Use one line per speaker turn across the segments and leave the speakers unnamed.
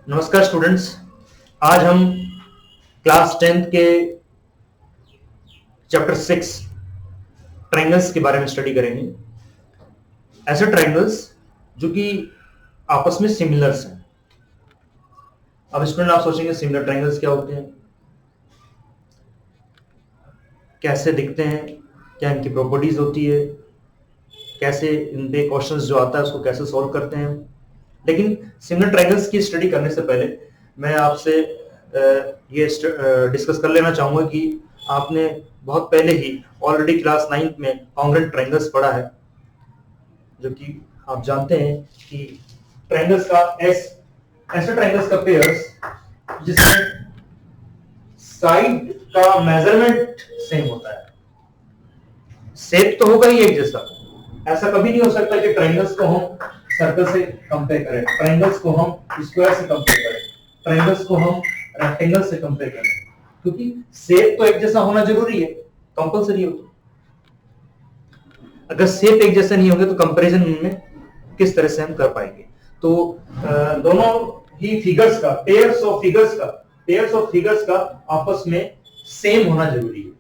नमस्कार स्टूडेंट्स। आज हम क्लास 10th के चैप्टर 6 ट्रायंगल्स के बारे में स्टडी करेंगे। ऐसे ट्रायंगल्स जो कि आपस में सिमिलर्स हैं। अब स्टूडेंट आप सोचेंगे सिमिलर ट्रायंगल्स क्या होते हैं, कैसे दिखते हैं, क्या इनकी प्रॉपर्टीज होती है, कैसे इन पे क्वेश्चंस जो आता है उसको कैसे सॉल्व करते हैं। लेकिन सिमिलर ट्रायंगल्स की स्टडी करने से पहले मैं आपसे ये डिस्कस कर लेना चाहूंगा कि आपने बहुत पहले ही ऑलरेडी क्लास 9th में कॉन्ग्रुएंट ट्रायंगल्स पढ़ा है, जो कि आप जानते हैं कि ट्रायंगल्स का ऐसे ट्रायंगल्स का पेयर्स जिसमें साइड का मेजरमेंट सेम होता है। शेप तो होगा ही एक जैसा। ऐसा कभी नहीं हो सकता कि ट्रायंगल्स को हम सर्कल से कंपेयर करें, ट्रायंगल्स को हम स्क्वायर से कंपेयर करें, ट्रायंगल्स को हम रेक्टेंगल से कंपेयर करें, क्योंकि शेप तो एक जैसा होना जरूरी है, कंपलसरी हो। अगर शेप एक जैसा नहीं होगा तो कंपैरिजन उनमें किस तरह से हम कर पाएंगे। तो दोनों ही फिगर्स का पेयर्स ऑफ फिगर्स का आपस में सेम होना जरूरी है।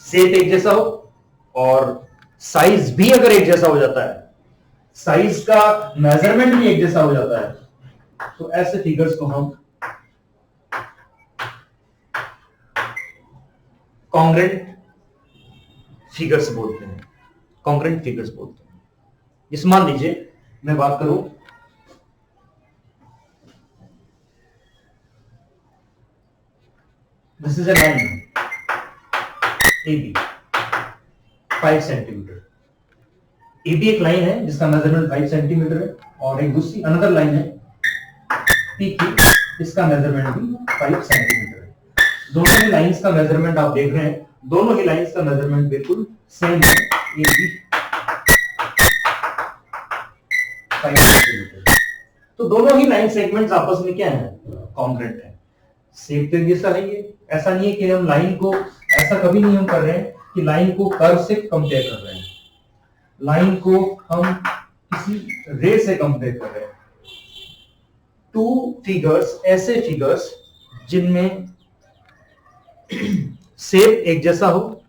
शेप एक जैसा हो और साइज भी अगर एक जैसा हो जाता है, साइज का मेजरमेंट भी एक जैसा हो जाता है, तो ऐसे फिगर्स को हम कॉन्ग्रुएंट फिगर्स बोलते हैं। कॉन्ग्रुएंट फिगर्स बोलते हैं। इस मान लीजिए मैं बात करूं, this is a line AB 5 centimetre. AB एक लाइन है जिसका मेजरमेंट 5 सेंटीमीटर है, और एक दूसरी अनदर लाइन है PQ, इसका मेजरमेंट भी 5 सेंटीमीटर है। दोनों ही लाइंस का मेजरमेंट आप देख रहे हैं, दोनों ही लाइंस का मेजरमेंट बिल्कुल सेम है, AB 5 सेंटीमीटर। तो दोनों ही लाइन सेगमेंट्स आपस में क्या है, कॉन्ग्रुएंट है। शेप तो जैसा है ये, ऐसा नहीं है कि हम लाइन को, ऐसा कभी नहीं हम कर रहे हैं कि लाइन को कर्व से कंपेयर कर रहे हैं, लाइन को हम किसी रे से कंपेयर कर रहे हैं। टू फिगर्स, ऐसे फिगर्स जिनमें शेप एक जैसा हो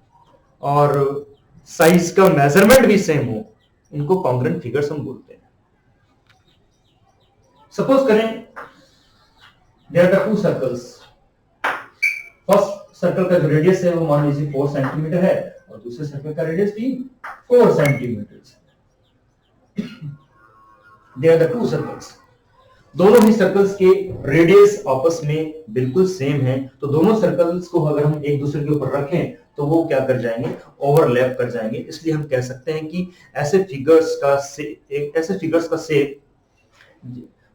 और साइज का मेजरमेंट भी सेम हो, इनको कॉन्ग्रुएंट फिगर्स हम बोलते हैं। सपोज करें there are two circles. First circle का जो रेडियस है वो मान लीजिए 4 सेंटीमीटर है, और दूसरे सर्कल का रेडियस भी 4 centimetre. They are the two circles. दोनों ही सर्कल्स के रेडियस आपस में बिल्कुल सेम है, तो दोनों सर्कल्स को अगर हम एक दूसरे के ऊपर रखें तो वो क्या कर जाएंगे, ओवरलैप कर जाएंगे। इसलिए हम कह सकते हैं कि ऐसे फिगर्स का शेप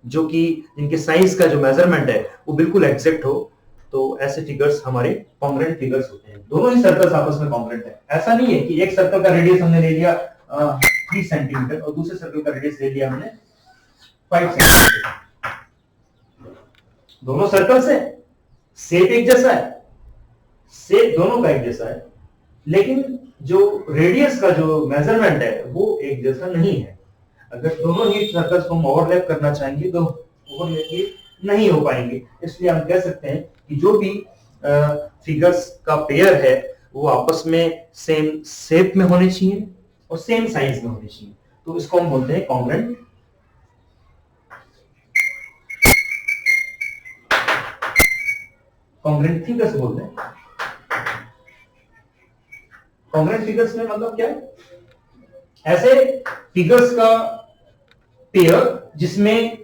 जो कि इनके साइज का जो मेजरमेंट है वो बिल्कुल एग्जैक्ट हो, तो ऐसे फिगर्स हमारे कॉन्ग्रुएंट फिगर्स होते हैं। दोनों ही सर्कल्स आपस में कॉन्ग्रुएंट है। ऐसा नहीं है कि एक सर्कल का रेडियस हमने ले लिया 3 सेंटीमीटर और दूसरे सर्कल का रेडियस ले लिया हमने 5 सेंटीमीटर। दोनों सर्कल्स है, शेप एक जैसा है, शेप दोनों का एक जैसा है, लेकिन जो रेडियस का जो मेजरमेंट है वो एक जैसा नहीं है। अगर दोनों ही सर्कल्स को हम ओवरलैप करना चाहेंगे तो ओवरलैप नहीं हो पाएंगे। इसलिए हम कह सकते हैं कि जो भी फिगर्स का पेयर है वो आपस में सेम शेप में होने चाहिए और सेम साइज में होने चाहिए, तो इसको हम बोलते हैं कॉन्ग्रुएंट फिगर्स बोलते हैं। कॉन्ग्रुएंट फिगर्स में मतलब क्या है, ऐसे फिगर्स का पेयर जिसमें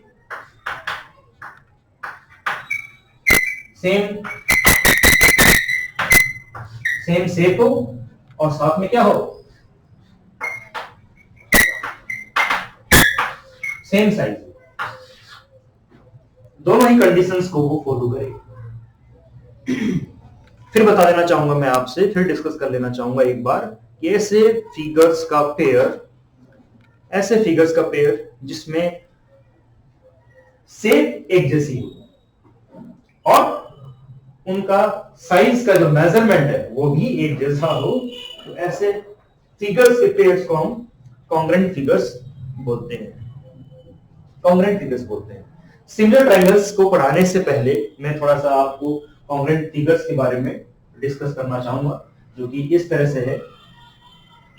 सेम शेप हो और साथ में क्या हो, सेम साइज। दोनों ही कंडीशंस को वो फॉलो करेगा। फिर बता देना चाहूंगा मैं आपसे, फिर डिस्कस कर लेना चाहूंगा एक बार कि ऐसे फिगर्स का पेयर जिसमें शेप एक जैसी हो और उनका साइज का जो मेजरमेंट है वो भी एक जैसा हो, तो ऐसे फिगर्स के पेयर्स को हम कॉन्ग्रुएंट फिगर्स बोलते हैं। सिमिलर ट्रायंगल्स को पढ़ाने से पहले मैं थोड़ा सा आपको कॉन्ग्रुएंट फिगर्स के बारे में डिस्कस करना चाहूंगा, जो कि इस तरह से है।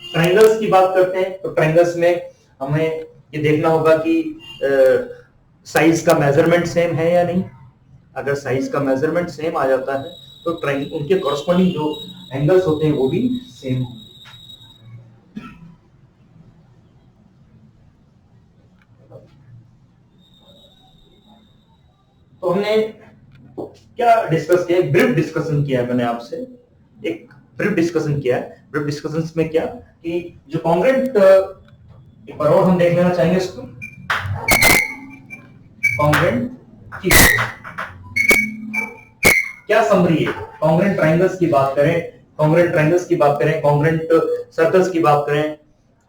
ट्रायंगल्स की बात करते हैं तो ट्रायंगल्स में हमें ये देखना होगा कि साइज का मेजरमेंट सेम है या नहीं। अगर साइज का मेजरमेंट सेम आ जाता है तो उनके कॉरस्पॉन्डिंग जो एंगल्स होते हैं वो भी सेम होंगे। तो हमने क्या डिस्कस किया, ब्रीफ डिस्कशन किया है मैंने आपसे, एक ब्रीफ डिस्कशन किया है। ब्रीफ डिस्कशन में क्या कि जो कॉन्ग्रुएंट, एक बार और हम देख लेना चाहेंगे इसको, कॉन्ग्रुएंट क्या समरी है। कॉन्ग्रुएंट ट्रायंगल्स की बात करें, कॉन्ग्रुएंट ट्रायंगल्स की बात करें, कॉन्ग्रुएंट सर्कल्स की बात करें,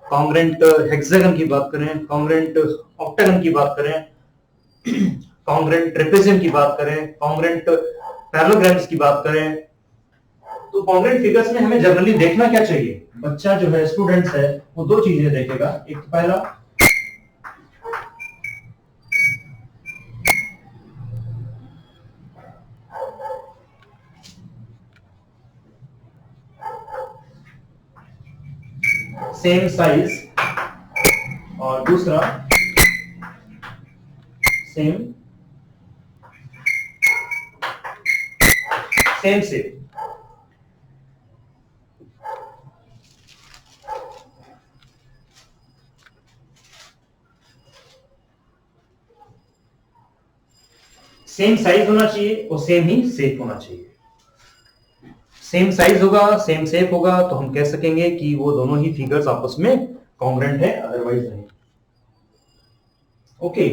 कॉन्ग्रुएंट हेक्सागन की बात करें, कॉन्ग्रुएंट ऑक्टागन की बात करें, कॉन्ग्रुएंट ट्रेपेजियम की बात करें, कॉन्ग्रुएंट पैरेललोग्राम्स की बात करें, तो कॉन्ग्रुएंट फिगर्स में हमें जनरली देखना क्या चाहिए। बच्चा जो है, स्टूडेंट्स है, वो दो चीजें देखेगा। एक तो पहला सेम साइज और दूसरा सेम शेप। सेम साइज होना चाहिए और सेम ही शेप होना चाहिए। सेम साइज होगा, सेम शेप होगा तो हम कह सकेंगे कि वो दोनों ही फिगर्स आपस में कॉन्ग्रुएंट है, अदरवाइज नहीं। ओके,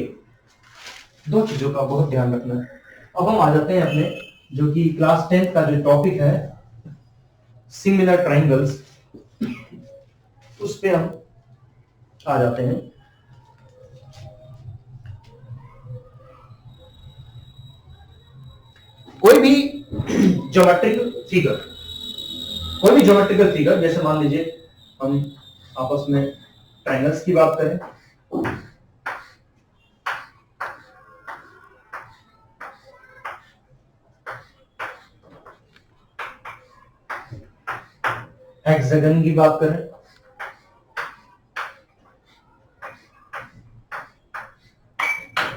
दो चीजों का बहुत ध्यान रखना है। अब हम आ जाते हैं अपने जो कि क्लास 10 का जो टॉपिक है सिमिलर ट्रायंगल्स, उस पे हम आ जाते हैं। कोई भी ज्योमेट्रिकल फिगर, जैसे मान लीजिए हम आपस में ट्रायंगल्स की बात करें, हेक्सागन की बात करें,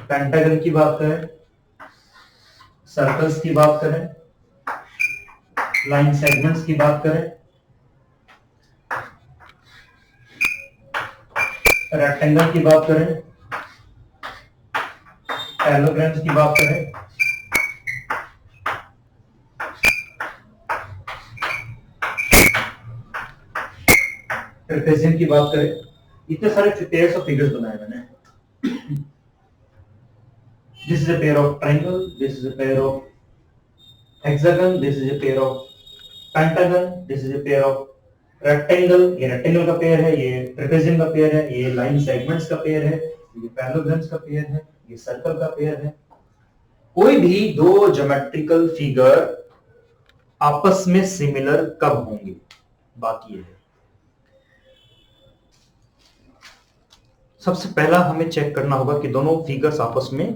पेंटागन की बात करें, सर्कल्स की बात करें, लाइन सेगमेंट्स की बात करें, रेक्टेंगल की बात करें, पैरेललोग्राम्स की बात करें, ट्रेपेजियम की बात करें, इतने सारे पेयर्स ऑफ फिगर्स बनाए मैंने। This is a pair of triangle, this is a pair of hexagon, this is a pair of pentagon, this is a pair of rectangle, ये रेक्टेंगल का पेयर है, ये ट्रेपेजियम का पेयर है, ये line segments का पेयर है, ये पैरेललोग्राम्स का पेयर है, ये सर्कल का पेयर है। कोई भी दो ज्योमेट्रिकल फिगर आपस में सिमिलर कब होंगे, बात ये है। सबसे पहला हमें चेक करना होगा कि दोनों फिगर्स आपस में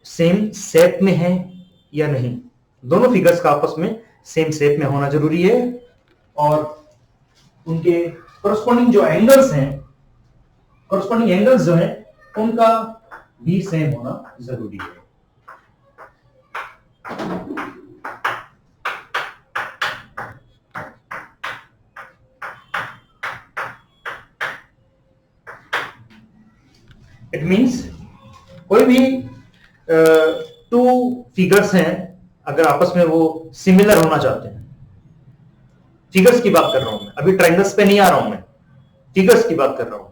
सेम शेप में है या नहीं। दोनों फिगर्स का आपस में सेम शेप में होना जरूरी है और उनके कॉरस्पॉन्डिंग जो एंगल्स हैं, कॉरस्पॉन्डिंग एंगल्स जो हैं, उनका भी सेम होना जरूरी है। इट मींस कोई भी टू फिगर्स हैं, अगर आपस में वो सिमिलर होना चाहते हैं, फिगर्स की बात कर रहा हूं मैं, अभी ट्रायंगल्स पे नहीं आ रहा हूं मैं, फिगर्स की बात कर रहा हूं।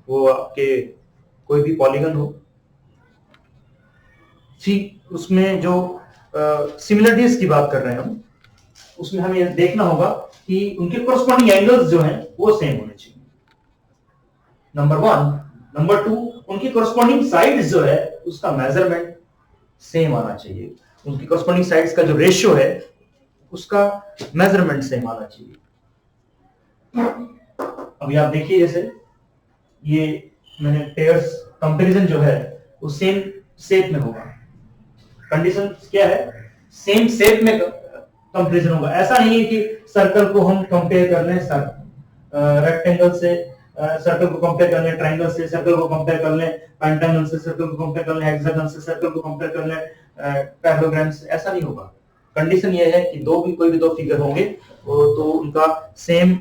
वो आपके कोई भी पॉलीगन हो, उसमें जो सिमिलरिटीज की बात कर रहे हैं हम, उसमें हमें यह देखना होगा कि उनके कॉरस्पॉन्डिंग एंगल्स जो हैं वो सेम होने चाहिए, नंबर 1। नंबर 2, उनकी कॉरस्पॉन्डिंग साइड्स जो है उसका मेजरमेंट सेम आना चाहिए। उनकी कॉरस्पॉन्डिंग साइड्स का जो रेशियो है उसका मेजरमेंट सेम आना चाहिए। अभी आप देखिए, जैसे ये मैंने पेयर्स कंपैरिजन जो है वो सेम शेप में होगा। कंडीशन क्या है? सेम शेप में कंपैरिजन होगा। ऐसा नहीं है कि सर्कल को हम कंपेयर कर लें रेक्टेंगल से, सर्कल को कंपेयर कर लें ट्रायंगल से, सर्कल को कंपेयर कर लें पेंटागन से, सर्कल को कंपेयर कर लें हेक्सागन से, सर्कल को कंपेयर कर लें पैरालोग्राम से। ऐसा नहीं होगा। कंडीशन ये है कि कोई भी दो फिगर होंगे तो उनका सेम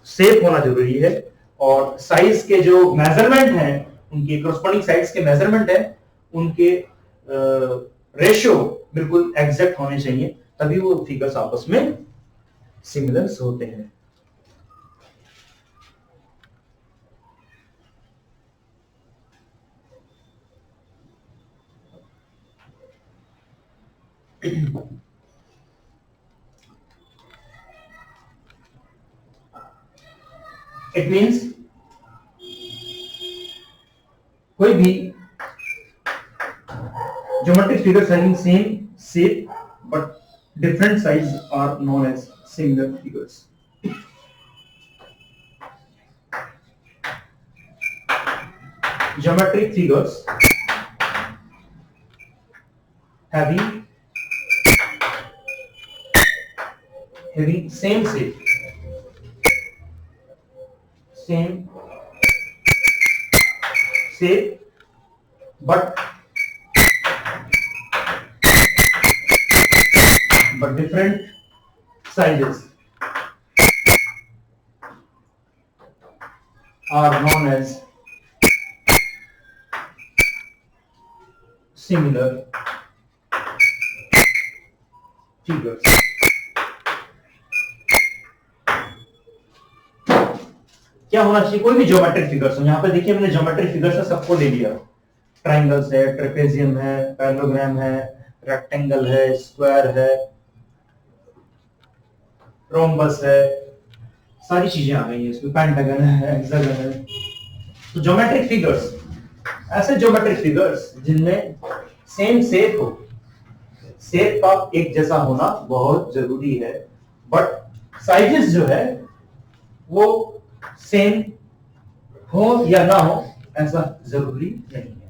शेप होना जरूरी है, और साइज के जो मेजरमेंट हैं, उनके कोरस्पोंडिंग साइड्स के मेजरमेंट है, उनके रेशियो बिल्कुल एग्जैक्ट होने चाहिए, तभी वो फिगर्स आपस में सिमिलर होते हैं। इट मीन्स कोई भी geometric figures having same shape but different size are known as similar figures. Geometric figures having same shape, but different sizes are known as similar figures. क्या होना चाहिए? कोई भी ज्योमेट्रिक फिगर्स हो। यहाँ पे देखिए मैंने ज्योमेट्रिक फिगर्स है सबको ले लिया। ट्राइंगल्स है, ट्रेपेजियम है, पैरेललोग्राम है, रेक्टेंगल है, स्क्वायर है, रोम्बस है, सारी चीजें आ गई हैं इसमें, पेंटागन है, हेक्सागन है। तो ज्योमेट्रिक फिगर्स, ऐसे ज्योमेट्रिक फिगर्स जिनमें सेम शेप हो, शेप का एक जैसा होना बहुत जरूरी है, बट साइजेस जो है वो सेम हो या ना हो ऐसा जरूरी नहीं है।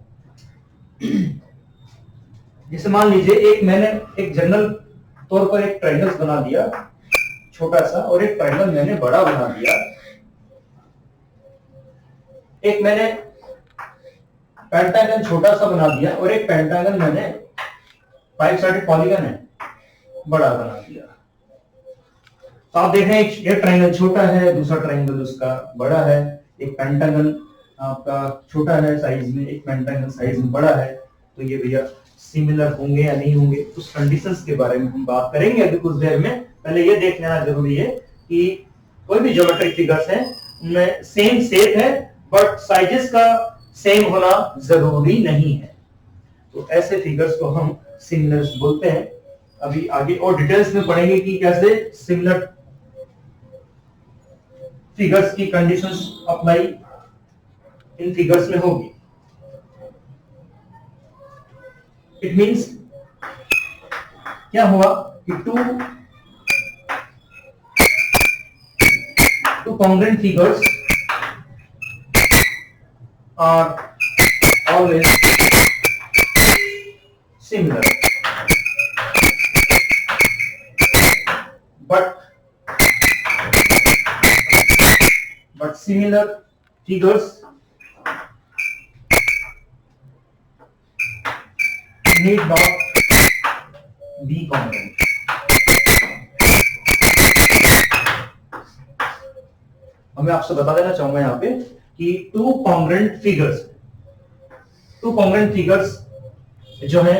जैसे मान लीजिए मैंने एक जनरल तौर पर एक ट्रायंगल बना दिया छोटा सा, और एक ट्रायंगल मैंने बड़ा बना दिया। एक मैंने पेंटागन छोटा सा बना दिया, और एक पेंटागन मैंने 5 साइडेड पॉलीगन है बड़ा बना दिया। तो आप देख रहे हैं एक ट्रायंगल छोटा है, दूसरा ट्रायंगल उसका बड़ा है। एक पेंटागन आपका छोटा है साइज में, एक पेंटागन साइज में बड़ा है। तो ये भैया सिमिलर होंगे या नहीं होंगे, उस कंडीशंस के बारे में हम बात करेंगे अभी कुछ देर में। पहले ये देख लेना जरूरी है कि कोई भी ज्योमेट्रिक फिगर्स हैं उनमें सेम शेप है, बट साइजेस का सेम होना जरूरी नहीं है। तो ऐसे फिगर्स को हम सिमिलर्स बोलते हैं। अभी आगे और डिटेल्स में पढ़ेंगे कि कैसे सिमिलर फिगर्स की कंडीशंस अप्लाई इन फिगर्स में होगी। इट मींस क्या हुआ कि two congruent figures are always similar, but similar figures need not be congruent. मैं आपसे बता देना चाहूंगा यहाँ पे कि टू कॉन्ग्रेंट फिगर्स जो है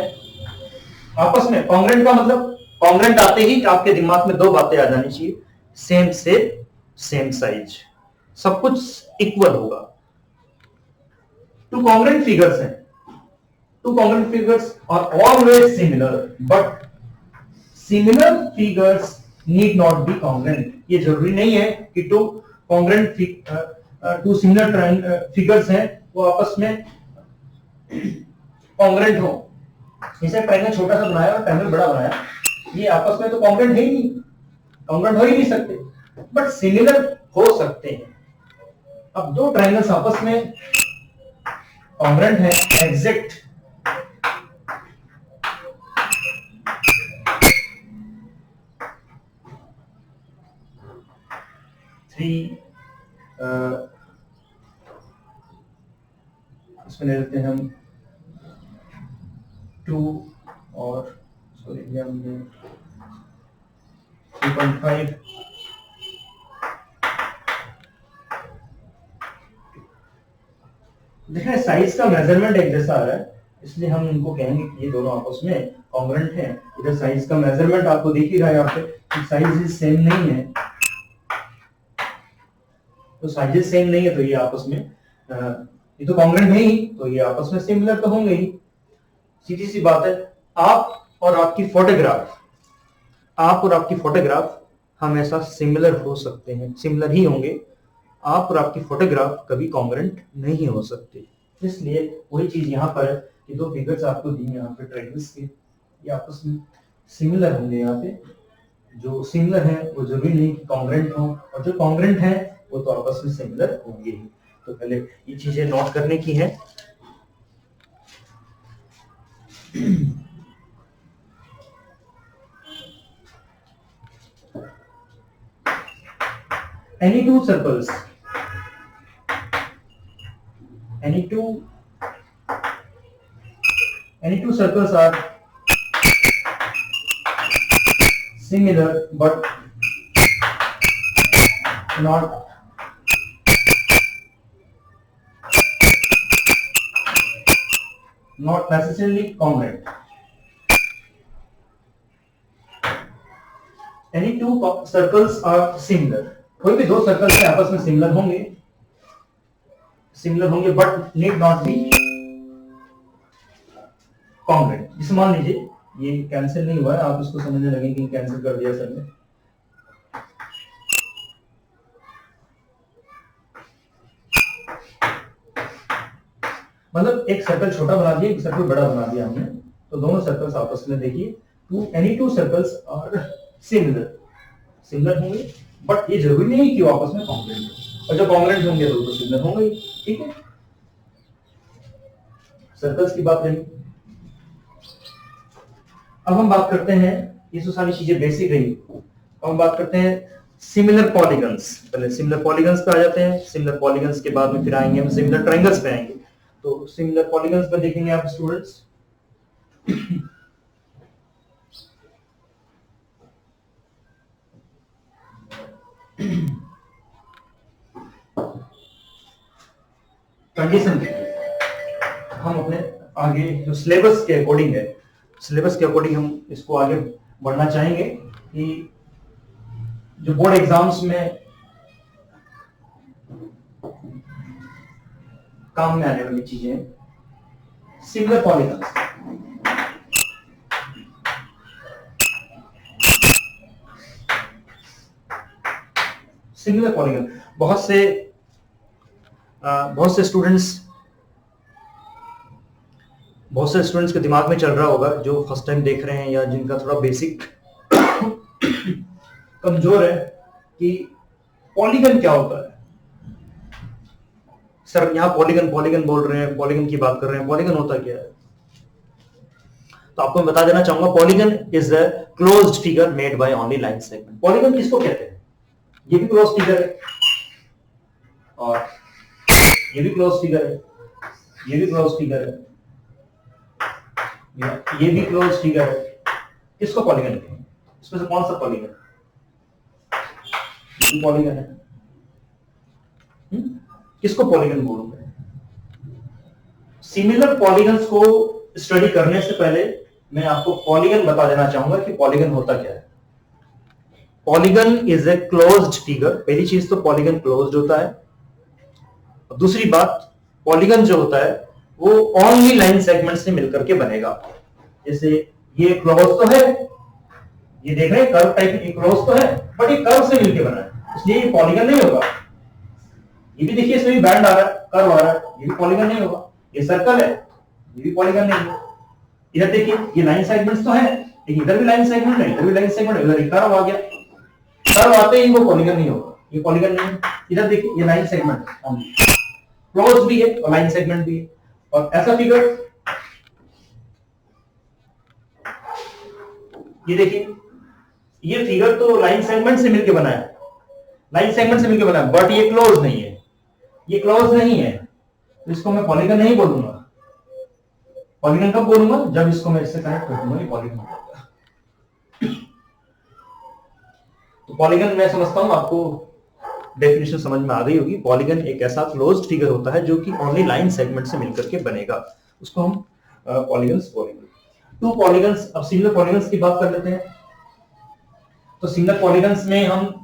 आपस में, कॉन्ग्रेंट का मतलब, कॉन्ग्रेंट आते ही आपके दिमाग में दो बातें आ जानी चाहिए, सेम शेप सेम साइज, सब कुछ इक्वल होगा। Two congruent figures are always similar, but similar figures need not be congruent. ये जरूरी नहीं है कि टू सिमिलर फिगर्स हैं वो आपस में कॉन्ग्रेंट हो। जैसे ट्रायंगल छोटा सा बनाया और ट्रायंगल बड़ा बनाया, ये आपस में तो कॉन्ग्रेंट है ही नहीं, कॉन्ग्रेंट हो ही नहीं सकते, बट सिमिलर हो सकते हैं। अब दो ट्रायंगल्स आपस में कॉन्ग्रेंट है, एग्जैक्ट थ्री, इसमें ले लेते हैं हम 2 और इसको ले लिया हमने 3.5। देखिए साइज का मेजरमेंट एक जैसा आ रहा है, इसलिए हम इनको कहेंगे कि ये दोनों आपस में कॉन्ग्रेंट हैं। इधर साइज का मेजरमेंट आपको दिख ही रहा है यहाँ पे कि साइज सेम नहीं है, तो साइजेस सेम नहीं है तो ये आपस में ये तो कॉन्ग्रेंट है ही, तो ये आपस में सिमिलर तो होंगे ही। सीधी सी बात है, आप और आपकी फोटोग्राफ हमेशा सिमिलर हो सकते हैं, सिमिलर ही होंगे। आप और आपकी फोटोग्राफ कभी कॉन्ग्रेंट नहीं हो सकते। इसलिए वही चीज यहाँ पर है कि दो फिगर्स आपको दी हैं यहाँ पे ट्रायंगल्स के, ये आपस में सिमिलर होंगे। यहाँ पे जो सिमिलर है वो जरूरी नहीं कि कॉन्ग्रेंट हो, और जो कॉन्ग्रेंट है वो तो आपस में सिमिलर होंगे ही। तो पहले ये चीजें नोट करने की है। any two circles are similar but not necessarily congruent. Any two circles are similar. कोई भी दो सर्कल्स के आपस में सिमिलर होंगे but need not B congruent. जैसे मान लीजिए ये कैंसिल नहीं हुआ है, आप इसको समझने लगे कि कैंसिल कर दिया सर ने। मतलब एक सर्कल छोटा बना दिया, एक सर्कल बड़ा बना दिया हमने, तो दोनों सर्कल्स आपस में देखिए any two circles are similar होंगे बट ये जरूरी नहीं कि वो आपस में कॉन्ग्रुएंट हो, और जो कॉन्ग्रुएंट होंगे तो सिमिलर होंगे। ठीक है, सर्कल्स की बात रही। अब हम बात करते हैं, ये तो सारी चीजें बेसिक रही, अब हम बात करते हैं सिमिलर पॉलीगन्स। पहले सिमिलर पॉलीगन्स पे आ जाते हैं, सिमिलर पॉलीगन्स के बाद में फिर आएंगे हम सिमिलर ट्रायंगल्स पे आएंगे। तो सिमिलर पॉलीगन्स पे देखेंगे आप स्टूडेंट्स, कंडीशन हम अपने आगे जो सिलेबस के अकॉर्डिंग है, सिलेबस के अकॉर्डिंग हम इसको आगे बढ़ना चाहेंगे कि जो बोर्ड एग्जाम्स में काम में आने वाली चीजें, सिमिलर पॉलीगन्स। सिमिलर पॉलीगन बहुत से स्टूडेंट्स के दिमाग में चल रहा होगा जो फर्स्ट टाइम देख रहे हैं या जिनका थोड़ा बेसिक कमजोर है कि पॉलीगन क्या होता है। सर यहाँ पॉलीगन बोल रहे हैं, पॉलीगन की बात कर रहे हैं, पॉलीगन होता क्या है? तो आपको मैं बता देना चाहूंगा, polygon is a closed figure made by only line segment. Polygon किसको कहते हैं? ये भी क्लोज फिगर है और ये भी क्लोज फिगर है, ये भी क्लोज फिगर है, ये भी क्लोज फिगर है। किसको पॉलीगन कहते हैं? इसमें से कौन सा पॉलीगन? ये भी पॉलीगन है। किसको पॉलीगन बोलूंगा? सिमिलर पॉलीगन्स को स्टडी करने से पहले मैं आपको पॉलीगन बता देना चाहूंगा कि पॉलीगन होता क्या है। Polygon is a closed figure. पहली चीज तो पॉलीगन क्लोज्ड होता है, और दूसरी बात पॉलीगन जो होता है वो ओनली लाइन सेगमेंट से मिलकर के बनेगा। जैसे ये क्लोज तो है, ये देख रहे हैं कर्व टाइप, ये क्लोज तो है बट ये कर्व से मिलकर बना है, इसलिए ये पॉलीगन नहीं होगा। ये भी देखिए इसमें भी बैंड आ रहा है, कर्व आ रहा है, ये भी पॉलीगन नहीं होगा। ये सर्कल है, ये भी पॉलीगन नहीं है। इधर देखिए ये लाइन सेगमेंट्स तो है, लेकिन इधर भी लाइन सेगमेंट है, इधर भी लाइन सेगमेंट है, इधर कर्व आ गया, कर्व आते ही वो पॉलीगन नहीं होगा, ये पॉलीगन नहीं है। इधर देखिए ये लाइन सेगमेंट क्लोज भी है और लाइन सेगमेंट भी है। और ऐसा फिगर, ये देखिए, ये फिगर तो लाइन सेगमेंट से मिलकर बना है, लाइन सेगमेंट से मिलकर बना है, बट ये क्लोज नहीं है, ये क्लोज नहीं है, तो इसको मैं पॉलीगन नहीं बोलूंगा। पॉलीगन कब बोलूंगा? जब इसको मैं इससे कनेक्ट कर दूंगा, ये पॉलीगन हो जाएगा। तो पॉलीगन मैं समझता हूं आपको डेफिनेशन समझ में आ गई होगी। पॉलीगन एक ऐसा क्लोज्ड फिगर होता है जो कि ओनली लाइन सेगमेंट से मिलकर के बनेगा, उसको हम पॉलीगन्स बोलेंगे। टू पॉलीगन्स, अब सिंगल पॉलीगन्स की बात कर लेते हैं। तो सिंगल पॉलीगन्स में हम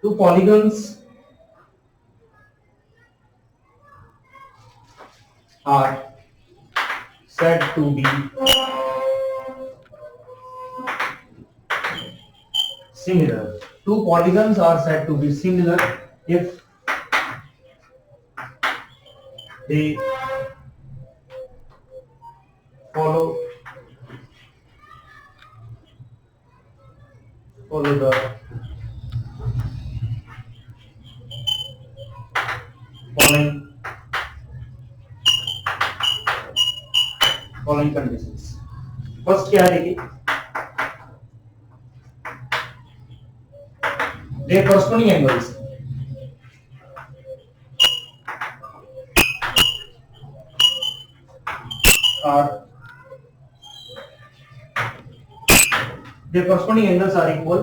two polygons are said to be similar. Two polygons are said to be similar if they follow the following conditions. First क्या है देखिए, their corresponding angles are equal.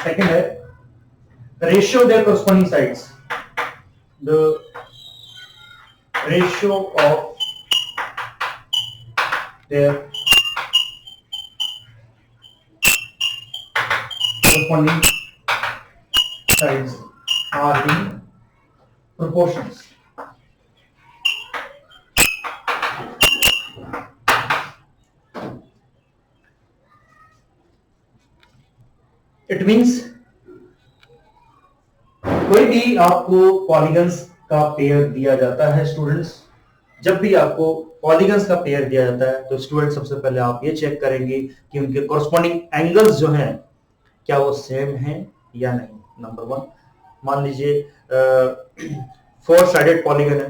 Second है the ratio of their corresponding sides, the ratio of their corresponding sides are in proportions. It means कोई भी आपको polygons का pair दिया जाता है स्टूडेंट्स, जब भी आपको पॉलीगन्स का पेयर दिया जाता है तो स्टूडेंट सबसे पहले आप ये चेक करेंगे कि उनके कॉरस्पॉन्डिंग एंगल्स जो हैं क्या वो सेम हैं या नहीं। नंबर वन, मान लीजिए 4 साइडेड पॉलीगन है,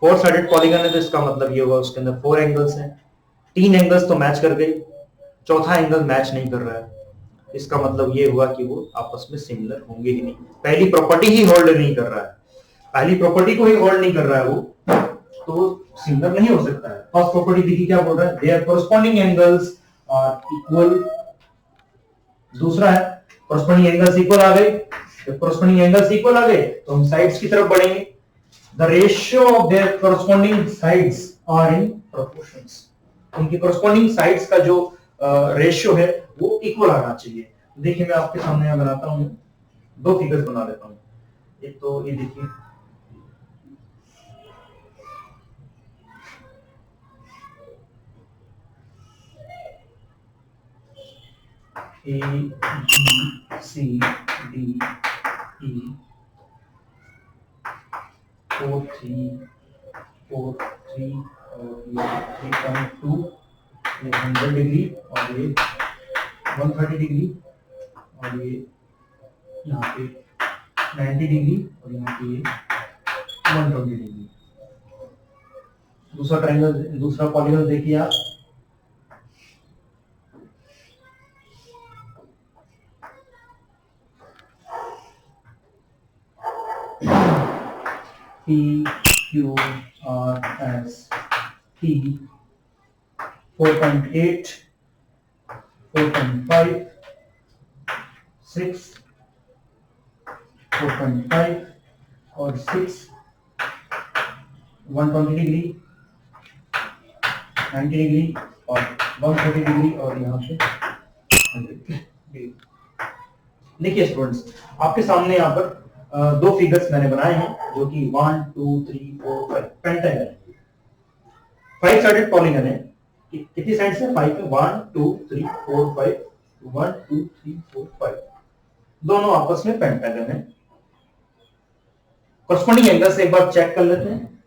4 साइडेड पॉलीगन है तो इसका मतलब ये हुआ उसके अंदर 4 एंगल्स हैं, 3 एंगल्स तो मैच कर गए, चौथा एंगल मैच नहीं कर रहा है, इसका मतलब ये हुआ कि वो आपस में सिमिलर होंगे ही नहीं, पहली प्रॉपर्टी ही होल्ड नहीं कर रहा है, पहली प्रॉपर्टी को ही होल्ड नहीं कर रहा है वो, तो सिमिलर नहीं हो सकता है। फर्स्ट प्रॉपर्टी देखिए क्या बोल रहा है, their corresponding angles are equal. दूसरा है कॉरस्पॉन्डिंग एंगल्स इक्वल आ गए, जब कॉरस्पॉन्डिंग एंगल्स इक्वल आ गए तो हम साइड्स की तरफ बढ़ेंगे, the ratio of their corresponding sides are in proportions, उनकी कॉरस्पॉन्डिंग साइड्स का जो रेशियो है वो इक्वल आना चाहिए। देखिए मैं आपके सामने यहाँ बनाता हूँ, दो फिगर्स बना लेता हूँ। एक तो ये देखिए, A B C D E 4 3 4 3 और ये 3.2, ये 100 डिग्री और ये 130 डिग्री और ये यहाँ पे 90 डिग्री और यहाँ पे ये 120 डिग्री। दूसरा ट्रायंगल, दूसरा पॉलीगन देखिए आप, P Q R S T 4.8 4.5 6 4.5 और 6 120 डिग्री 90 डिग्री और 130 डिग्री और यहाँ पे 100 डिग्री। देखिए स्टूडेंट्स, आपके सामने यहाँ पर दो फिगर्स मैंने बनाए हैं जो कि 1 2 3 4 5 पेंटागन है, 5 साइडेड पॉलीगन है। कितनी साइड्स है? 5 है, 1 2 3 4 5, 1 2 3 4 5। दोनों आपस में पेंटागन है। कॉरस्पॉन्डिंग एंगल से एक बार चेक कर लेते हैं।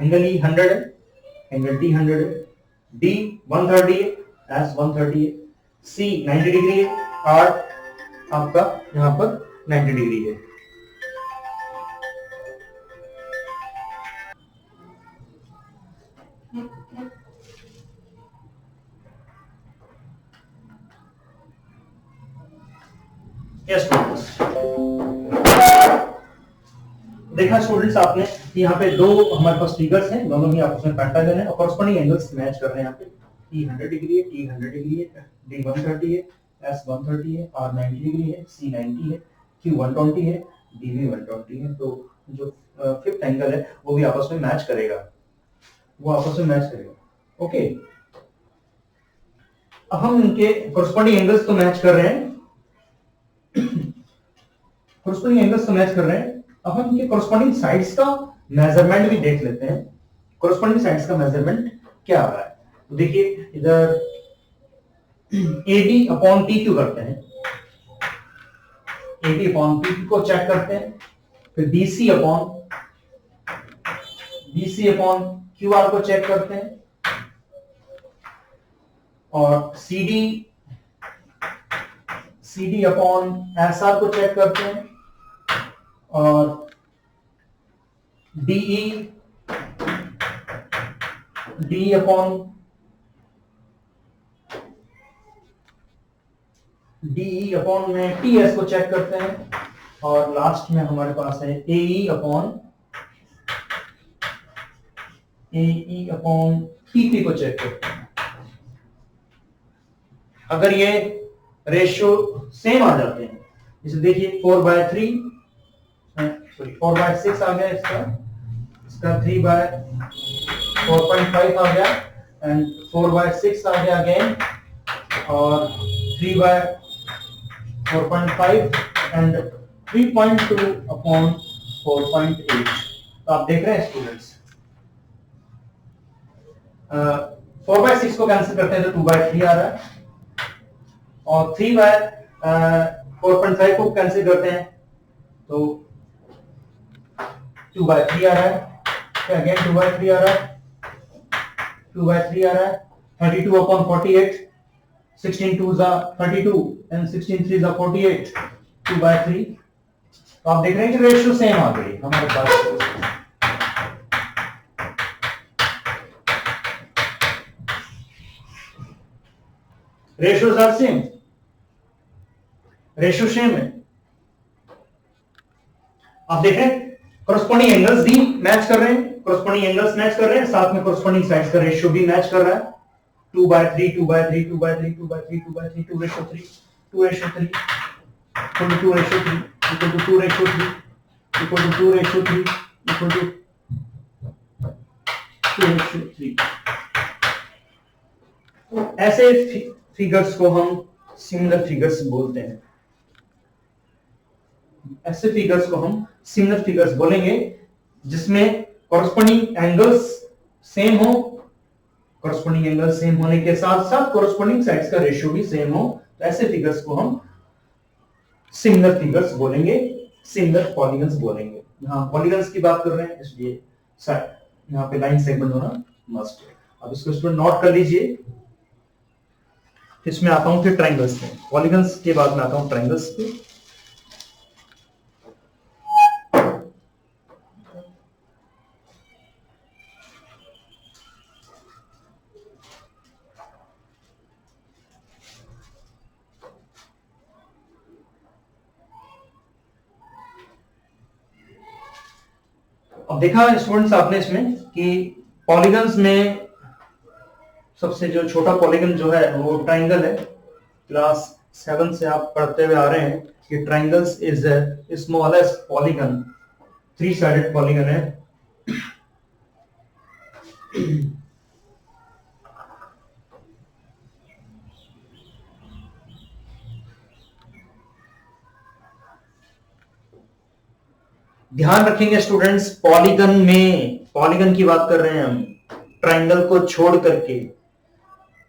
एंगल ई 100 है, एंगल टी 100 है, डी 130 है, एस 130 है, सी 90 डिग्री है, आर आपका यहां पर 90 डिग्री है। यस देखा स्टूडेंट्स आपने यहाँ पे दो हमारे पास फिगर्स हैं, दोनों ही आपस में पेंटागन है और कॉरस्पॉन्डिंग एंगल्स मैच कर रहे हैं। यहाँ पे ई 100 डिग्री है, टी 100 डिग्री है, डी 130 है, एस 130 है, आर 90 डिग्री है, सी 90 है, क्यू 120 है, डी भी 120 है। तो जो फिफ्थ एंगल है वो भी आपस में मैच करेगा, वो आपस में मैच करेगा। ओके, अब हम इनके कॉरस्पॉन्डिंग एंगल्स तो मैच कर रहे हैं, कॉरस्पॉन्डिंग एंगल्स तो मैच कर रहे हैं। अब हम इनके कॉरस्पॉन्डिंग साइड्स का मेजरमेंट भी देख लेते हैं। कॉरस्पॉन्डिंग साइड्स का मेजरमेंट क्या आ रहा है, तो देखिए इधर AD अपॉन TQ करते हैं, AD अपॉन TQ को चेक करते हैं, फिर BC अपॉन QR को चेक करते हैं, और CD अपॉन SR को चेक करते हैं, और DE अपॉन में TS को चेक करते हैं, और लास्ट में हमारे पास है AE अपॉन PP को चेक करते हैं। अगर ये रेशियो सेम आ जाते हैं, जैसे देखिए 4/3 सॉरी 4/6 आ गया, इसका 3/4.5 आ गया, एंड 4/6 आ गया अगेन, और 3/4.5 एंड 3.2 अपॉन 4.8। तो आप देख रहे हैं स्टूडेंट्स, 4/6 को कैंसिल करते हैं तो 2/3 आ रहा है, और 3/4.5 को कैंसिल करते हैं तो 2/3 आ रहा है, फिर अगेन 2/3 आ रहा है, 2/3 आ रहा है, 32 upon 48, 16 2s are 32 and 16 3s are 48, 2/3। तो आप देख रहे हैं कि रेशियो सेम आ गई हमारे पास। Ratios are same, ratio same है। आप देख रहे हैं कॉरस्पॉन्डिंग एंगल्स भी मैच कर रहे हैं, कॉरस्पॉन्डिंग एंगल्स मैच कर रहे हैं, साथ में कॉरस्पॉन्डिंग साइड्स का रेशियो भी मैच कर रहा है। 2/3 2/3 2/3 2/3 2/3 2/3 2/3 equal to 2/3 equal to 2/3 equal to 2/3 equal to 2/3। ऐसे फिगर्स को हम सिमिलर फिगर्स बोलते हैं, ऐसे फिगर्स को हम सिमिलर फिगर्स बोलेंगे जिसमें कॉरस्पॉन्डिंग एंगल्स सेम हो, कॉरस्पॉन्डिंग एंगल सेम होने के साथ साथ कॉरस्पॉन्डिंग साइड्स का रेशियो भी सेम हो, तो ऐसे फिगर्स को हम सिमिलर फिगर्स बोलेंगे, सिमिलर पॉलीगन्स बोलेंगे। यहां पॉलीगन्स की बात कर रहे हैं इसलिए यहां पे लाइन सेगमेंट होना मस्ट है। अब इसको स्टूडेंट नोट कर लीजिए। इसमें आता हूं फिर ट्रायंगल्स पे, पॉलीगन्स के बाद में आता हूं ट्रायंगल्स पे। अब देखा स्टूडेंट्स आपने इसमें कि पॉलीगन्स में सबसे जो छोटा पॉलीगन जो है वो ट्रायंगल है। क्लास 7 से आप पढ़ते हुए आ रहे हैं कि ट्रायंगल्स इज स्मॉलेस्ट पॉलीगन, 3-साइडेड पॉलीगन है। ध्यान रखेंगे स्टूडेंट्स, पॉलीगन में, पॉलीगन की बात कर रहे हैं हम, ट्रायंगल को छोड़ करके,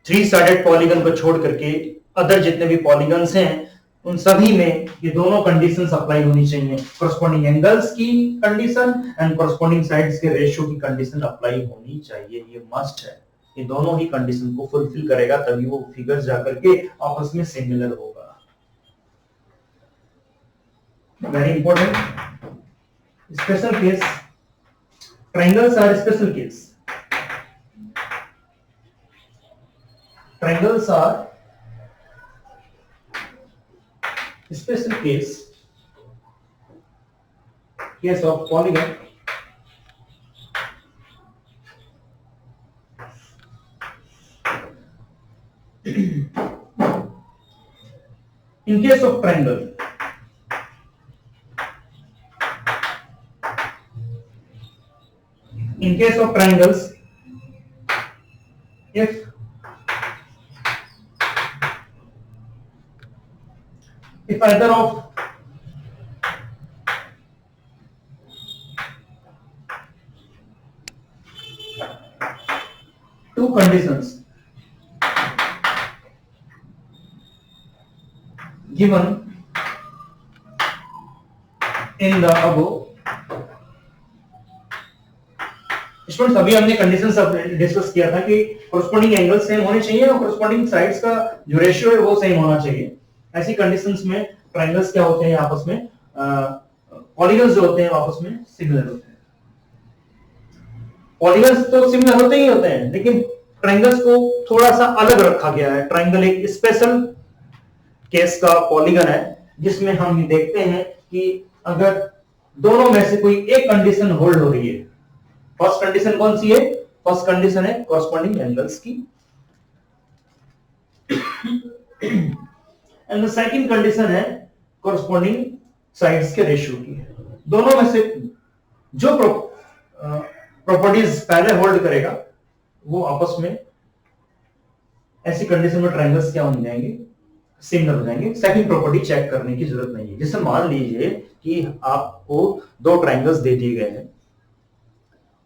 3-साइडेड पॉलीगन को छोड़ करके अदर जितने भी पॉलीगन्स हैं उन सभी में ये दोनों कंडीशंस अप्लाई होनी चाहिए, कोरस्पॉन्डिंग एंगल्स की कंडीशन एंड कोरस्पॉन्डिंग साइड्स के रेशियो की कंडीशन अप्लाई होनी चाहिए, ये मस्ट है। ये दोनों ही कंडीशन को फुलफिल करेगा तभी वो फिगर्स जाकर के आपस में सिमिलर होगा। Very important, special case, triangles are special case, triangles are special case of polygon in case of triangle, in case of triangles, if either of two conditions given in the above, students अभी हमने conditions discuss किया था कि corresponding angle same होने चाहिए और corresponding sides का जो रेशियो है वो सेम होना चाहिए। ऐसी कंडीशंस में ट्रायंगल्स क्या होते हैं आपस में, पॉलीगन्स जो होते हैं आपस में सिमिलर होते हैं। पॉलीगन्स तो सिमिलर होते ही होते हैं, लेकिन ट्रायंगल्स को थोड़ा सा अलग रखा गया है। ट्रायंगल एक स्पेशल केस का पॉलीगन है जिसमें हम ये देखते हैं कि अगर दोनों में से कोई एक कंडीशन होल्ड हो रही है, फर्स्ट कंडीशन कौन सी है, फर्स्ट कंडीशन है कोरस्पॉन्डिंग एंगल्स की, एंड द सेकंड कंडीशन है कोरस्पॉन्डिंग साइड्स के रेशियो की। दोनों में से जो प्रॉपर्टीज पहले होल्ड करेगा वो आपस में ऐसी कंडीशन में ट्रायंगल्स क्या हो जाएंगे, सिमिलर हो जाएंगे। सेकंड प्रॉपर्टी चेक करने की जरूरत नहीं है। जैसे मान लीजिए कि आपको दो ट्रायंगल्स दे दिए गए हैं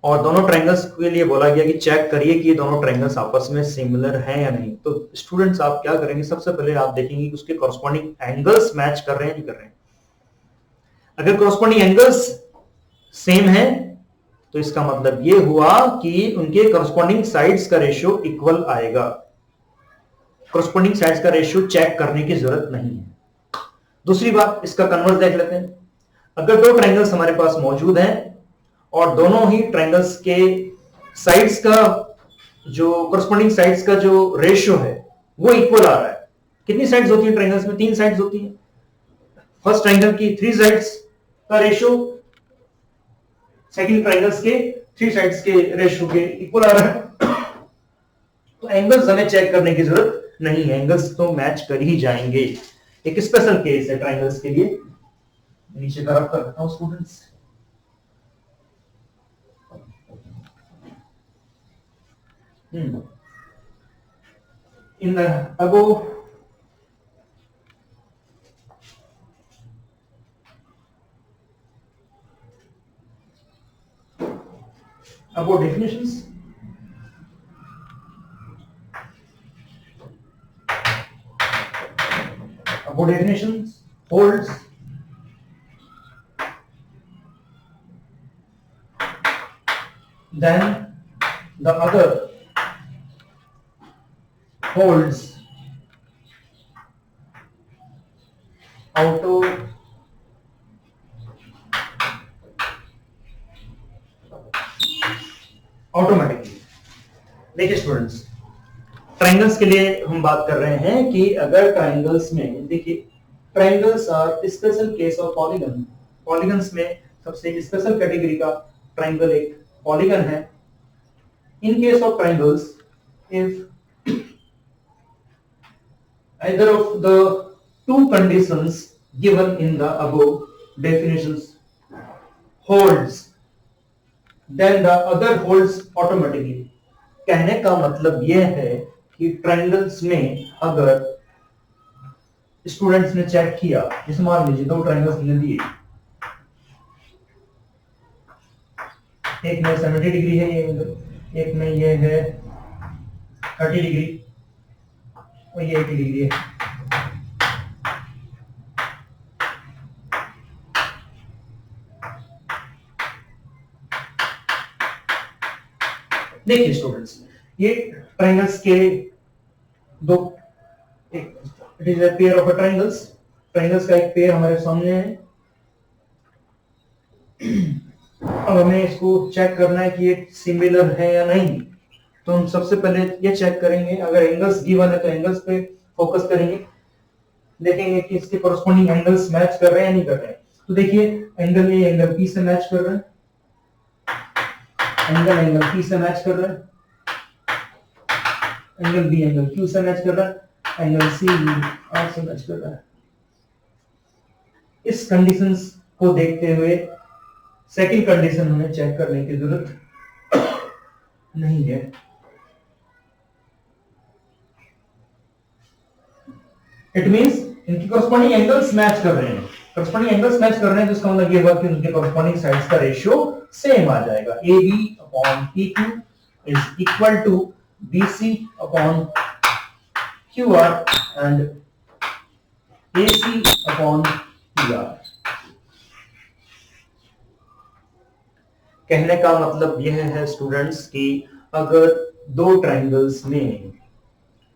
और दोनों ट्रायंगल्स के लिए बोला गया कि चेक करिए कि दोनों ट्रायंगल्स आपस में सिमिलर हैं या नहीं। तो स्टूडेंट्स आप क्या करेंगे, सबसे पहले आप देखेंगे कि उसके कॉरस्पॉन्डिंग एंगल्स मैच कर रहे हैं नहीं कर रहे हैं। अगर कॉरस्पॉन्डिंग एंगल्स सेम है तो इसका मतलब यह हुआ कि उनके कॉरस्पॉन्डिंग साइड्स का रेशियो इक्वल आएगा। कॉरस्पॉन्डिंग साइड्स का रेशियो चेक करने की जरूरत नहीं है। दूसरी बात, इसका कन्वर्स देख लेते हैं। अगर दो ट्रायंगल्स हमारे पास मौजूद हैं और दोनों ही ट्रायंगल्स के साइड्स का जो कॉरस्पॉन्डिंग साइड्स का जो रेशियो है वो इक्वल आ रहा है। कितनी साइड्स होती है ट्रायंगल्स में, 3 साइड्स होती है। फर्स्ट ट्रायंगल की 3 साइड्स का रेशियो सेकंड ट्रायंगल्स के 3 साइड्स के रेशियो के इक्वल आ रहा है। तो एंगल्स हमें चेक करने की जरूरत नहीं है, एंगल्स तो मैच कर ही जाएंगे। एक स्पेशल केस है ट्रायंगल्स के लिए, नीचे का रख कर रखता हूं students. In the above definitions, holds then the other holds automatically. देखिए स्टूडेंट्स, ट्रायंगल्स के लिए हम बात कर रहे हैं कि अगर ट्रायंगल्स में, देखिए triangles are special case of polygon. Polygons में सबसे स्पेशल कैटेगरी का ट्रायंगल एक पॉलीगन है। In case of triangles, if either of the two conditions given in the above definitions holds, then the other holds automatically। कहने का मतलब यह है कि ट्रायंगल्स में अगर स्टूडेंट्स ने चेक किया, जैसे मान लीजिए 2 ट्रायंगल्स ले दिए, एक में 70 डिग्री है ये एंगल, एक में ये है 30 डिग्री और ये 80 डिग्री है। देखिए स्टूडेंट्स, ये ट्रायंगल्स के दो, it is a pair of triangles, triangles का एक पेयर हमारे सामने है। अब हमें इसको चेक करना है कि ये सिमिलर है या नहीं। तो हम सबसे पहले ये चेक करेंगे, अगर एंगल्स गिवन है तो एंगल्स पे फोकस करेंगे, देखेंगे कि इसके कॉरस्पॉन्डिंग एंगल्स मैच कर रहे हैं या नहीं कर रहे हैं। तो देखिए एंगल ए एंगल बी से मैच कर रहा है, एंगल पी से मैच कर रहा है, एंगल बी एंगल क्यू से मैच कर रहा है, एंगल सी आर से मैच कर रहा है। इस कंडीशंस को देखते हुए सेकंड कंडीशन हमें चेक करने की जरूरत नहीं है। इट मींस इनकी कॉरस्पॉन्डिंग एंगल्स मैच कर रहे हैं, कॉरस्पॉन्डिंग एंगल्स मैच कर रहे हैं, तो इसका मतलब ये हुआ कि उनके कॉरस्पॉन्डिंग साइड्स का रेशियो सेम आ जाएगा। AB upon PQ is equal to BC upon QR and AC upon PR। कहने का मतलब यह है स्टूडेंट्स कि अगर दो ट्रायंगल्स में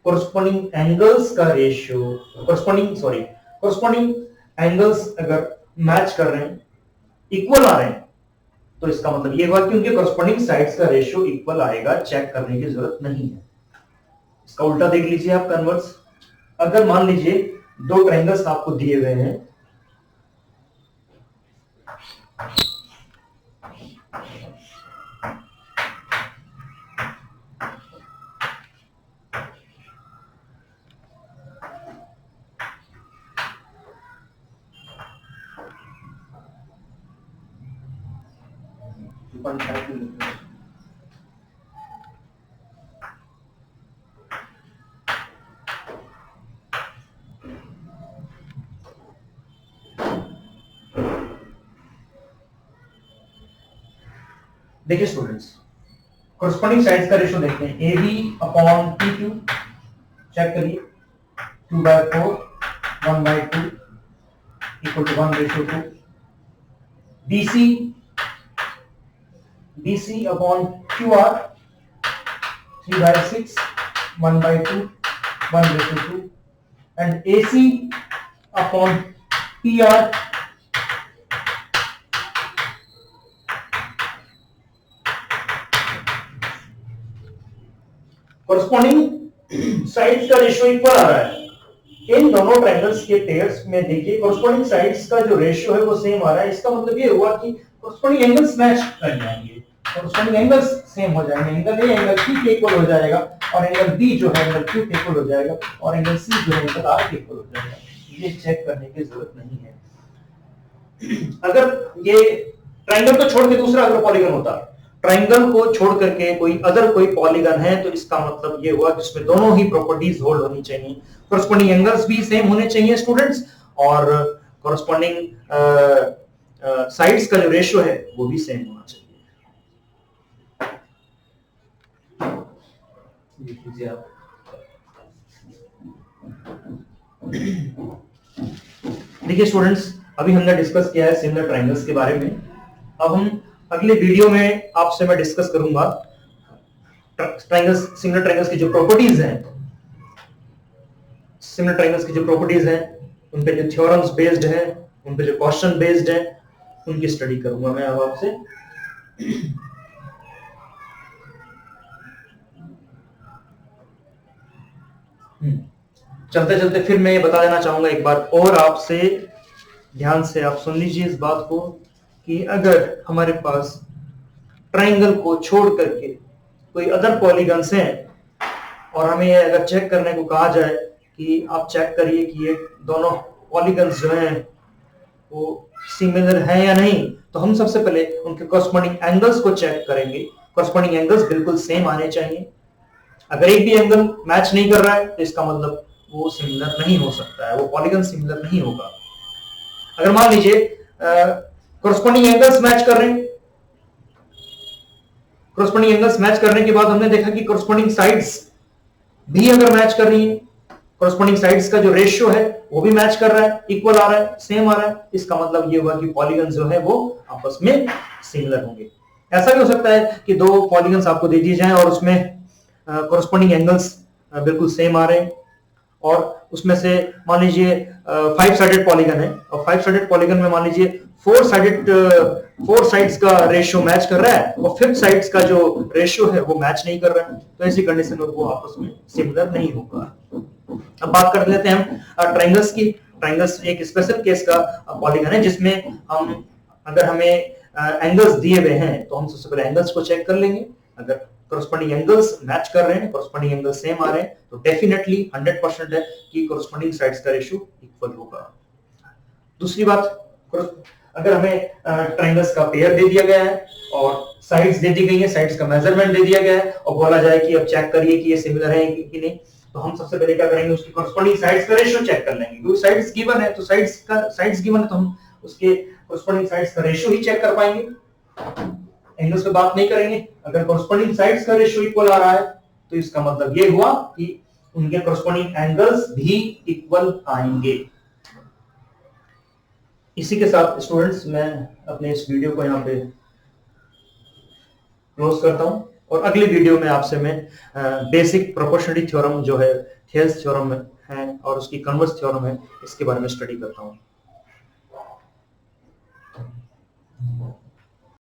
कॉरस्पॉन्डिंग एंगल्स का रेशियो, कॉरस्पॉन्डिंग एंगल्स अगर मैच कर रहे हैं, इक्वल आ रहे हैं, तो इसका मतलब ये हुआ कि उनके कॉरस्पॉन्डिंग साइड्स का रेशियो इक्वल आएगा, चेक करने की जरूरत नहीं है। इसका उल्टा देख लीजिए आप, कन्वर्स। अगर मान लीजिए दो ट्रायंगल्स आपको दिए हुए हैं, देखिए स्टूडेंट्स, कॉरस्पॉन्डिंग साइड्स का रेशियो देखते हैं। AB अपॉन PQ, चेक करिए, 2/4 1/2 equal to 1/2। BC upon QR 3/6 1/2 1/2 and AC upon PR corresponding sides का रेशियो इक्वल आ रहा है। इन दोनों ट्रायंगल्स के पेयर्स में देखिए कॉरस्पॉन्डिंग साइड्स का जो रेशियो है वो सेम आ रहा है। इसका मतलब ये हुआ कि कॉरस्पॉन्डिंग एंगल्स मैच कर जाएंगे, कॉरस्पॉन्डिंग एंगल्स सेम हो जाएंगे। एंगल ए एंगल P के इक्वल हो जाएगा और एंगल B जो है एंगल Q के इक्वल हो जाएगा और एंगल C जो है एंगल R के इक्वल हो जाएगा। ये चेक करने की जरूरत नहीं है। अगर ये ट्रायंगल को छोड़ के दूसरा अगर पॉलीगन होता, ट्रायंगल को छोड़ करके कोई अदर कोई पॉलीगन है, तो इसका मतलब ये हुआ कि इसमें दोनों ही प्रॉपर्टीज होल्ड होनी चाहिए। कॉरस्पॉन्डिंग एंगल्स भी सेम होने चाहिए स्टूडेंट्स, और कॉरस्पॉन्डिंग साइड्स का जो रेशियो है वो भी सेम होना चाहिए। देखिए आप, देखिए स्टूडेंट्स, अभी हमने डिस्कस किया है सिमिलर ट्रायंगल्स के बारे में। अब हम अगले वीडियो में आपसे मैं डिस्कस करूंगा ट्रायंगल्स, सिमिलर ट्रायंगल्स की जो प्रॉपर्टीज हैं, सिमिलर ट्रायंगल्स की जो प्रॉपर्टीज हैं, उन पे जो थ्योरम्स बेस्ड हैं, उन पे जो क्वेश्चन बेस्ड हैं, उनकी स्टडी करूंगा मैं अब आपसे। चलते चलते फिर मैं ये बता देना चाहूंगा एक बार और आपसे, ध्यान से आप सुन लीजिए इस बात को, कि अगर हमारे पास ट्रायंगल को छोड़ करके कोई अदर पॉलीगन्स हैं और हमें ये अगर चेक करने को कहा जाए कि आप चेक करिए कि ये दोनों पॉलीगन्स जो हैं वो सिमिलर हैं या नहीं, तो हम सबसे पहले उनके कॉरस्पॉन्डिंग एंगल्स को चेक करेंगे। कॉरस्पॉन्डिंग एंगल्स बिल्कुल सेम आने चाहिए। अगर एक भी एंगल मैच नहीं कर रहा है तो इसका मतलब वो सिमिलर नहीं हो सकता है, वो पॉलीगन सिमिलर नहीं होगा। अगर मान लीजिए कॉरस्पॉन्डिंग एंगल्स मैच कर रहे हैं, कॉरस्पॉन्डिंग एंगल्स मैच करने के बाद हमने देखा कि कॉरस्पॉन्डिंग साइड्स भी अगर मैच कर रही है, कॉरस्पॉन्डिंग साइड्स का जो रेशियो है वो भी मैच कर रहा है, इक्वल आ रहा है, सेम आ रहा है, इसका मतलब ये हुआ कि पॉलीगन जो है वो आपस में सिमिलर होंगे। ऐसा भी हो सकता है कि दो पॉलीगन्स आपको दे दिए जाएं और उसमें कोरस्पॉन्डिंग एंगल्स बिल्कुल सेम आ रहे हैं, और उसमें से मान लीजिए 5 साइडेड पॉलीगन है, और 5 साइडेड पॉलीगन में मान लीजिए 4 साइड्स का रेशियो मैच कर रहा है और 5th साइड्स का जो रेशियो है वो मैच नहीं कर रहा है, तो ऐसी कंडीशन में वो आपस में सिमिलर नहीं होगा। अब बात कर लेते हैं हम ट्रायंगल्स की। ट्रायंगल्स एक स्पेशल केस का पॉलीगन है जिसमें हम, अगर हमें एंगल्स दिए हुए हैं तो हम सबसे पहले एंगल्स को चेक कर लेंगे। अगर कोरस्पॉन्डिंग एंगल्स मैच कर रहे हैं, कोरस्पॉन्डिंग एंगल्स सेम आ रहे हैं, तो डेफिनेटली 100% है कि कोरस्पॉन्डिंग साइड्स का रेशियो इक्वल होगा। दूसरी बात, अगर हमें ट्रायंगल्स का पेयर दे दिया गया है और साइड्स दे दी गई है, साइड्स का मेजरमेंट दे दिया गया है और बोला जाए कि अब चेक करिए कि ये सिमिलर है कि नहीं, तो हम सबसे पहले क्या करेंगे, उसकी कोरस्पॉन्डिंग साइड्स का रेशियो चेक कर लेंगे। क्योंकि साइड्स गिवन है तो साइड्स गिवन है तो हम उसके कोरस्पॉन्डिंग साइड्स का रेशियो ही चेक कर पाएंगे, एंगल्स पे बात नहीं करेंगे। अगर कोरस्पॉन्डिंग साइड्स का रेशियो इक्वल आ रहा है तो इसका मतलब ये हुआ कि उनके कोरस्पॉन्डिंग एंगल्स भी इक्वल आएंगे। इसी के साथ स्टूडेंट्स मैं अपने इस वीडियो को यहाँ पे क्लोज करता हूँ, और अगली वीडियो में आपसे मैं बेसिक प्रोपोर्शनलिटी थ्योरम जो है, थियर्स थ्योरम है और उसकी कन्वर्स थ्योरम है, इसके बारे में स्टडी करता हूँ।